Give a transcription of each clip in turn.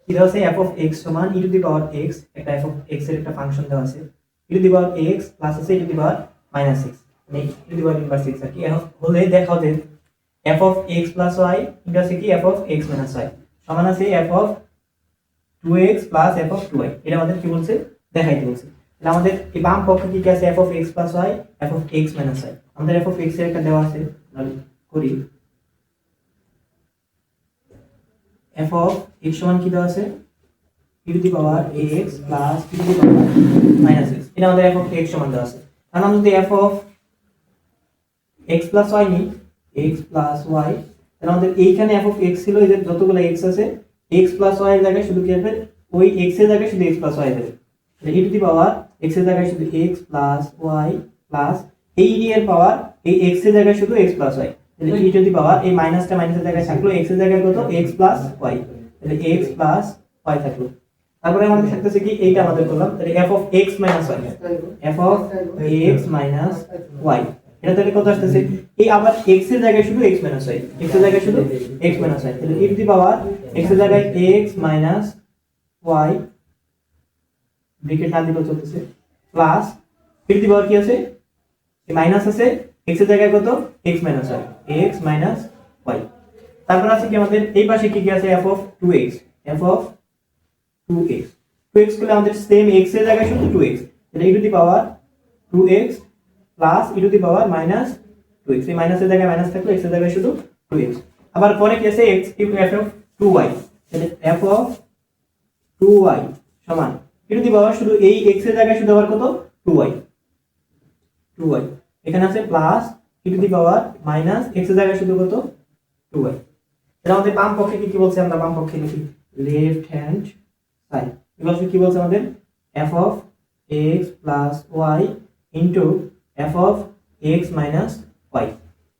কি দেওয়া আছে f of x সমান e to the power x, একটা f of x এর একটা ফাংশন দেওয়া আছে e to the power x plus আছে e to the power minus x, মানে e to the power inverse x আর কি। এখন হলে দেখাও যে f of x plus y এটা আছে কি f of x minus y সমান আছে f of 2x plus f of 2y। এটা আমাদের কি বলছে, দেখাইতে বলছে। তাহলে আমাদের এই বাম পক্ষে কি কি আছে, f of x plus y, f of x minus y। আমাদের f of x এর একটা দেওয়া আছে, তাহলে করি f of x সমান কি দেওয়া আছে e to the power x plus e to the power minus x। এটা আমাদের f of x সমান দেওয়া আছে। তাহলে আমরা যদি f of x plus y নিই, x plus y, তাহলে আমাদের এইখানে f of x ছিল, এই যে যতগুলো x আছে x plus y এর জায়গায় শুধু কি হবে, ওই x এর জায়গায় শুধু x plus y দেবে। তাহলে e to the power x এর জায়গায় শুধু x plus y প্লাস এই e এর পাওয়ার এই x এর জায়গায় শুধু x plus y। তাহলে e টু দি পাওয়ার এই মাইনাসটা মাইনাসের জায়গায় থাকলো, x এর জায়গায় কত x plus y, তাহলে x plus y থাকলো। তারপরে আমাদের থাকতেছে কি এইটা আমাদের করলাম, তাহলে f of x minus y, f of x minus y, এটা তাহলে কত আসতেছে, এই আবার x এর জায়গায় শুধু x minus y, x এর জায়গায় শুধু x minus y, তাহলে e to the power x এর জায়গায় x minus y ব্র্যাকেট না দিলেও চলতেছে প্লাস e টু দি পাওয়ার কি আছে, এই মাইনাস আছে x এর জায়গায় কত x minus y, x minus y। তারপর আছে কি আমাদের এই পাশে কি কি আছে, f of 2x, f of 2x, 2x করলে আমাদের সেম x এর জায়গায় শুধু 2x, তাহলে e to the power 2x plus e to the power minus 2x, এই মাইনাসের জায়গায় মাইনাস থাকলো, x এর জায়গায় শুধু 2x। আবার পরে কি আছে x cube f of 2y, তাহলে f of 2y সমান e টু দি পাওয়ার শুধু এই x এর জায়গায় শুধু আবার কত 2y, 2y এখানে আছে plus e to the power minus x এর জায়গায় শুধু কত 2y। এটা আমাদের বাম পক্ষে কি কি বলছে, আমরা বাম পক্ষে লিখি লেফট হ্যান্ড সাইড, এবার কি বলছে আমাদের f of x plus y into f of x minus y।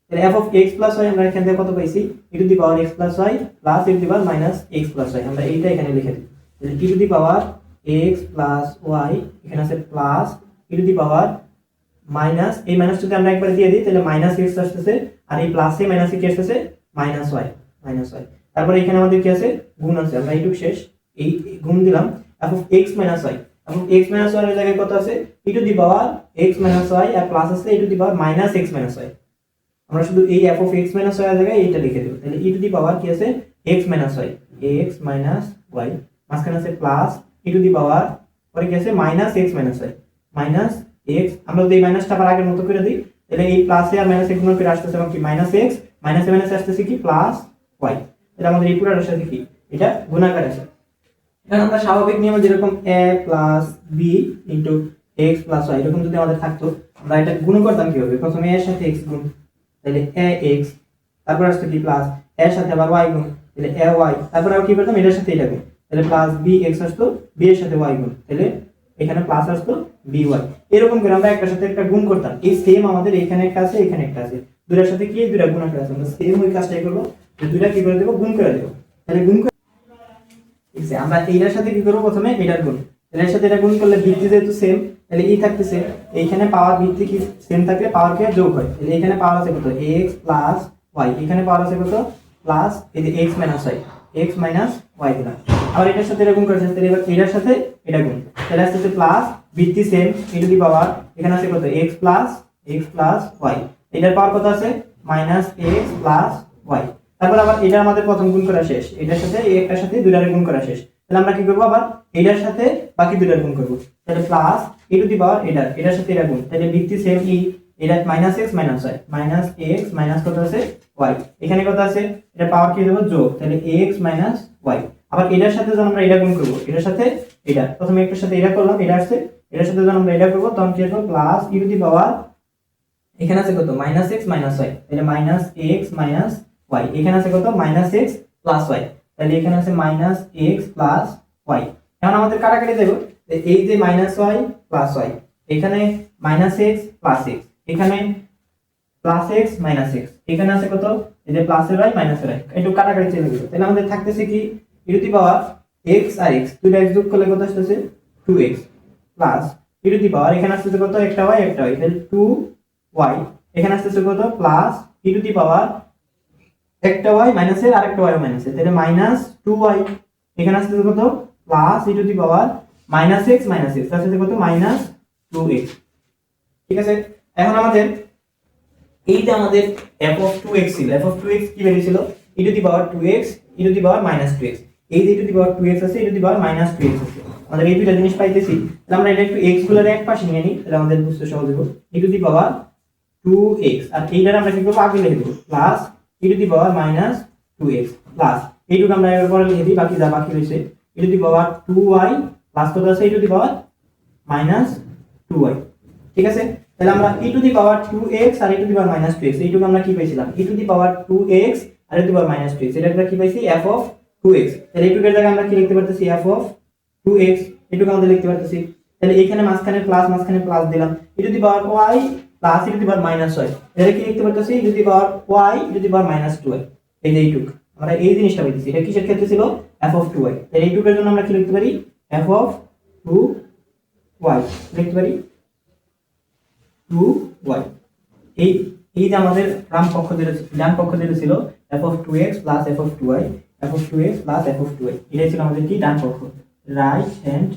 তাহলে f of x plus y আমরা এখান থেকে কত পাইছি, e to the power x plus y plus e to the power minus x plus y, আমরা এইটা এখানে লিখে দিই। তাহলে e to the power x plus y এখানে আছে plus e to the power minus, এই মাইনাস যদি আমরা একবার দিয়ে দিই তাহলে মাইনাস x আসতেছে, আর এই প্লাসে মাইনাসে কি আসতেছে মাইনাস y, মাইনাস y। তারপরে এখানে আমাদের কি আছে গুণ আছে, আমরা এইটুকু শেষ, এই গুণ দিলাম f of x minus y, f of x minus y এর জায়গায় কত আছে e to the power x minus y আর প্লাস আছে e to the power minus x minus y। আমরা শুধু এই f of x minus y এর জায়গায় এইটা লিখে দেব, তাহলে e টু দি পাওয়ার কি আছে x minus y, x minus y, মাঝখানে আছে প্লাস e টু দি পাওয়ার, পরে কি আছে minus x minus y, minus x। আমরা যদি এই মাইনাসটা আবার আগের মতো করে দিই, তাহলে এই প্লাসে আর মাইনাসে গুণ করে আসতেছে এবং কি মাইনাস x, মাইনাসে মাইনাসে আসতেছে কি প্লাস y। এটা আমাদের এই পুরোটার সাথে কি এটা গুণাকার আছে। এখন আমরা স্বাভাবিক নিয়মে যেরকম a plus b into x plus y এরকম যদি আমাদের থাকতো, আমরা এটা গুণ করতাম কিভাবে, প্রথমে a এর সাথে x গুণ, তাহলে ax, তারপর আসতো কি প্লাস a এর সাথে আবার y গুণ, তাহলে ay, তারপর আবার কি করতাম এটার সাথে এটা গুণ, তাহলে প্লাস bx আসতো, b এর সাথে y গুণ, তাহলে এখানে প্লাস আসতো by। এরকম করে আমরা একটার সাথে একটা গুণ করতাম, এই সেম আমাদের এখানে একটা আছে এখানে একটা আছে, দুইটার সাথে কি দুইটা গুণাকার আছে, আমরা সেম ওই কাজটাই করব, যে দুইটা কি করে দেব গুণ করে দেব। তাহলে গুণ আমরা এইটার সাথে কি করব, প্রথমে এটার গুণ, এর সাথে এটা গুণ করলে ভিত্তি যেহেতু সেম, তাহলে ই থাকতেছে এইখানে পাওয়ার ভিত্তি কি সেম থাকলে পাওয়ার কি যোগ হয়, তাহলে এখানে পাওয়ার আছে কত x প্লাস y, এখানে পাওয়ার আছে কত প্লাস এই যে x minus y, x minus y দিলাম। আবার এটার সাথে এটা গুণ করেছেন, তাহলে এবার এটার সাথে এটা গুণ, তাহলে আসছে প্লাস ভিত্তি same e to the power এখানে আছে কত x প্লাস y, এটার পাওয়ার কত আছে মাইনাস x প্লাস y। তারপর আবার এটা আমাদের প্রথম গুণ করা শেষ, এটার সাথে এই একটার সাথে দুইটার গুণ করা শেষ, তাহলে আমরা কি করব আবার এটার সাথে বাকি দুইটার গুণ করব, তাহলে প্লাস e টু দি পাওয়ার এটার সাথে এটা গুণ, তাহলে ভিত্তি সেম ই, এটা minus x minus y, minus x minus কত আছে y, এখানে কত আছে এটা পাওয়ার কি দেব যোগ, তাহলে x মাইনাস y। আবার এটার সাথে যখন আমরা এটা গুণ করব, এটার সাথে এটা, প্রথমে একটার সাথে এটা করলাম, এটা আসছে এটার সাথে যখন আমরা এটা করব তখন কি আসবে plus e to the power এখানে আছে কত মাইনাস x মাইনাস y, তাহলে মাইনাস x মাইনাস y, এখানে আছে কত মাইনাস x প্লাস y, তাহলে এখানে আছে মাইনাস x প্লাস y। এখন আমাদের কাটাকাটি দেব, এই যে মাইনাস y প্লাস y, এখানে মাইনাস x প্লাস x, এখানে প্লাস x মাইনাস x, এখানে আছে কত এই যে প্লাসের y মাইনাসের y, একটু কাটাকাটি চলে গেল, তাহলে আমাদের থাকতেছে কি e to the power x আর x, দুইটা x যোগ করলে কত আসছে 2x plus e to the power এখানে আসছে কত একটা y তাহলে 2y, এখানে আসছে কত প্লাস e টু দি পাওয়ার একটা y মাইনাসের আর একটা y মাইনাসের, তাহলে মাইনাস 2y, এখানে আসছে কত plus e to the power minus x minus x, তার সাথে কত মাইনাস 2x। ঠিক আছে, এখন আমাদের এই যে আমাদের f of 2x ছিল, f of 2x কি বেরিয়েছিল e to the power 2x e to the power minus 2x, এই যে e to the power 2x আছে e to the power minus 2x আছে, আমাদের এই দুইটা জিনিস পাইতেছি। তাহলে আমরা এটা একটু x গুলোর এক পাশে নিয়ে নিই, তাহলে আমাদের বুঝতে সহজ হবে। e to the power 2x আর এইটার আমরা কি করব আগে লিখে দেব plus e to the power minus 2x plus এইটুকু আমরা এর পরে লিখে দিই, বাকি যা বাকি রয়েছে e to the power 2y plus কত আছে e to the power minus 2y। ঠিক আছে, তাহলে আমরা e to the power 2x আর e to the power minus 2x এইটুকু আমরা কি পেয়েছিলাম e to the power 2x আর e to the power minus 2x, এটা আমরা কি পাইছি f of 2x। তাহলে এইটুকুর জায়গায় আমরা কি লিখতে পারতেছি f of 2x, এইটুকু আমাদের লিখতে পারতেছি। তাহলে এখানে মাঝখানে প্লাস দিলাম e to the power y plus e to the power minus y, এটা কি লিখতে পারতেছি e to the power y e to the power minus 2y। এই যে এইটুকু আমরা এই জিনিসটা পেয়েছি, এটা কিসের ক্ষেত্রে ছিল f of 2y, তাহলে এইটুকুর জন্য আমরা কি লিখতে পারি f of 2y লিখতে পারি 2y। এই এই যে আমাদের ডান পক্ষ যেটা ছিল f of 2x plus f of 2y, f of 2x plus f of 2y, এটাই ছিল আমাদের কি ডান পক্ষ, রাইট হ্যান্ড